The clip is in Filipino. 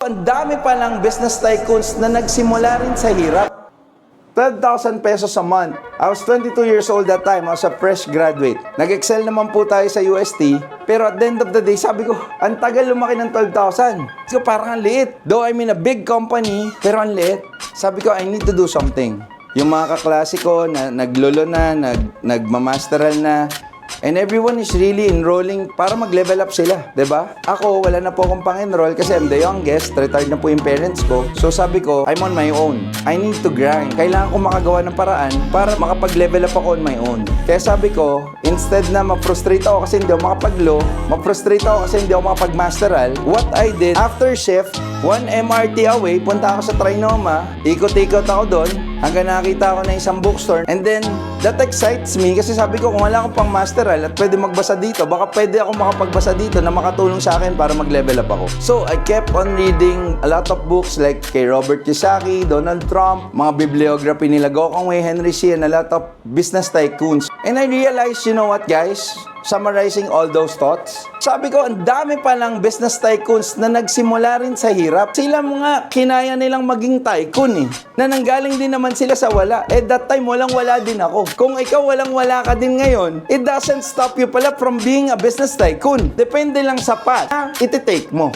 Ang dami palang business tycoons na nagsimula rin sa hirap. 12,000 pesos a month. I was 22 years old that time. I was a fresh graduate. Nag-excel naman po tayo sa UST. Pero at the end of the day, sabi ko, ang tagal lumaki ng 12,000. So parang ang liit. Though I'm in a big company, pero ang liit. Sabi ko, I need to do something. Yung mga kaklase ko na naglolo na, nagmamasteral na, and everyone is really enrolling para mag-level up sila, 'di ba? Ako, wala na po akong pang-enroll kasi I'm the youngest, retired na po yung parents ko. So sabi ko, I'm on my own. I need to grind. Kailangan ko makagawa ng paraan para makapag-level up ako on my own. Kaya sabi ko, instead na ma-frustrate ako kasi hindi ako makapag-law, ma-frustrate ako kasi hindi ako makapag-masteral, what I did, after shift, 1 MRT away, punta ako sa Trinoma, ikot-ikot ako doon, hanggang nakita ako na isang bookstore. And then, that excites me kasi sabi ko, kung wala akong pang masteral at pwede magbasa dito, baka pwede ako makapagbasa dito na makatulong sa akin para mag-level up ako. So, I kept on reading a lot of books like kay Robert Kiyosaki, Donald Trump, mga bibliography nila Gokong Wei, Henry C, and a lot of business tycoons. And I realized, you know what guys? Summarizing all those thoughts, sabi ko, ang dami palang business tycoons na nagsimula rin sa hirap. Sila mga kinaya nilang maging tycoon na nanggaling din naman sila sa wala. At that time, walang-wala din ako. Kung ikaw walang-wala ka din ngayon, it doesn't stop you pala from being a business tycoon. Depende lang sa path na iti-take mo.